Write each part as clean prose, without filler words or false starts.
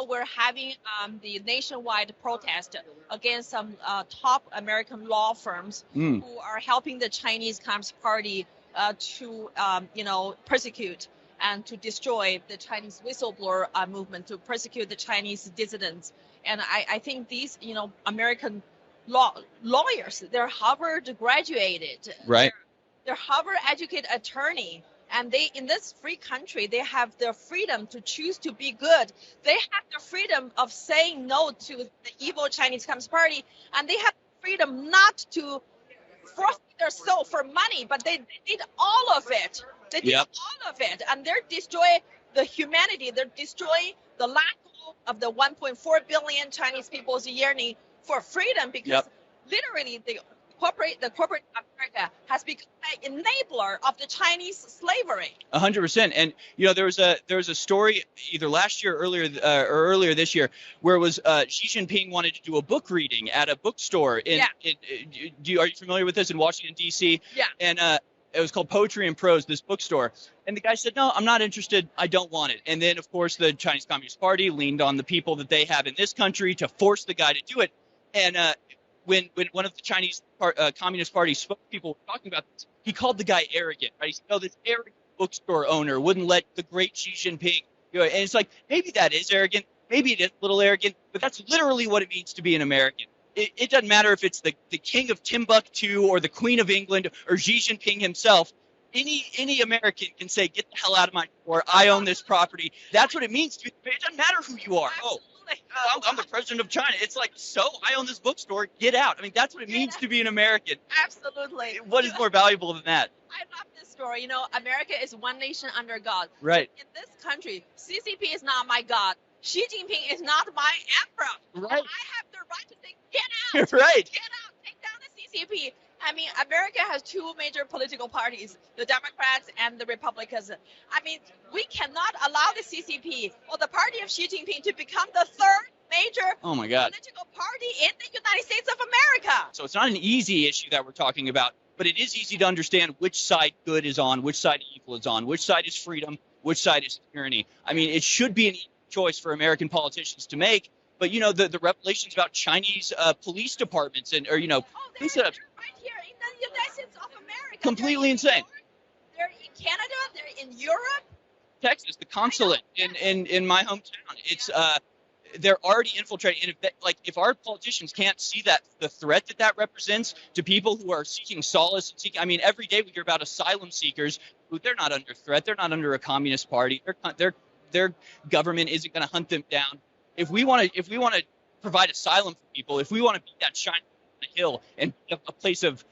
we're having the nationwide protest against some top American law firms who are helping the Chinese Communist Party to persecute and to destroy the Chinese whistleblower movement, to persecute the Chinese dissidents. And I think these, American lawyers, they're Harvard graduated. Right. They're Harvard educated attorney. And they, in this free country, they have the freedom to choose to be good. They have the freedom of saying no to the evil Chinese Communist Party. And they have freedom not to forfeit their soul for money, but they did all of it. They did all of it. And they're destroying the humanity. They're destroying the lack of the 1.4 billion Chinese people's yearning for freedom, because literally the corporate America has become an enabler of the Chinese slavery. 100%. And there was a story either last year or earlier this year where it was Xi Jinping wanted to do a book reading at a bookstore are you familiar with this, in Washington D.C.? Yeah. And it was called Poetry and Prose, this bookstore. And the guy said, "No, I'm not interested. I don't want it." And then, of course, the Chinese Communist Party leaned on the people that they have in this country to force the guy to do it. And when one of the Chinese Communist Party spokespeople were talking about this, he called the guy arrogant, right? He said, "Oh, this arrogant bookstore owner wouldn't let the great Xi Jinping." And it's like, maybe that is arrogant, maybe it is a little arrogant, but that's literally what it means to be an American. It doesn't matter if it's the king of Timbuktu or the queen of England or Xi Jinping himself. Any American can say, "Get the hell out of my store. I own this property." That's what it means to be. It doesn't matter who you are. Absolutely. I'm the president of China. It's like, so I own this bookstore. Get out. I mean, that's what it means to be an American. Absolutely. What is more valuable than that? I love this story. America is one nation under God. Right. In this country, CCP is not my God. Xi Jinping is not my emperor. Right. I have the right to say, get out. Right. Get out. Take down the CCP. I mean, America has two major political parties, the Democrats and the Republicans. I mean, we cannot allow the CCP or the party of Xi Jinping to become the third major political party in the United States of America. So it's not an easy issue that we're talking about, but it is easy to understand which side good is on, which side evil is on, which side is freedom, which side is tyranny. I mean, it should be an easy choice for American politicians to make. But, the revelations about Chinese police departments and, police setups. Right here in the United States of America. Completely insane. They're in Canada. They're in Europe. Texas, the consulate in my hometown. It's they're already infiltrating. And if our politicians can't see that the threat that represents to people who are seeking solace, every day we hear about asylum seekers who they're not under threat. They're not under a communist party. Their government isn't going to hunt them down. If we want to provide asylum for people, if we want to be that shine on the hill and a place of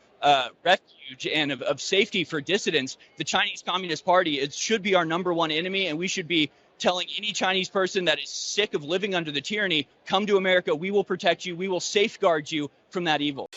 refuge and of safety for dissidents, the Chinese Communist Party should be our number one enemy, and we should be telling any Chinese person that is sick of living under the tyranny, come to America, we will protect you, we will safeguard you from that evil.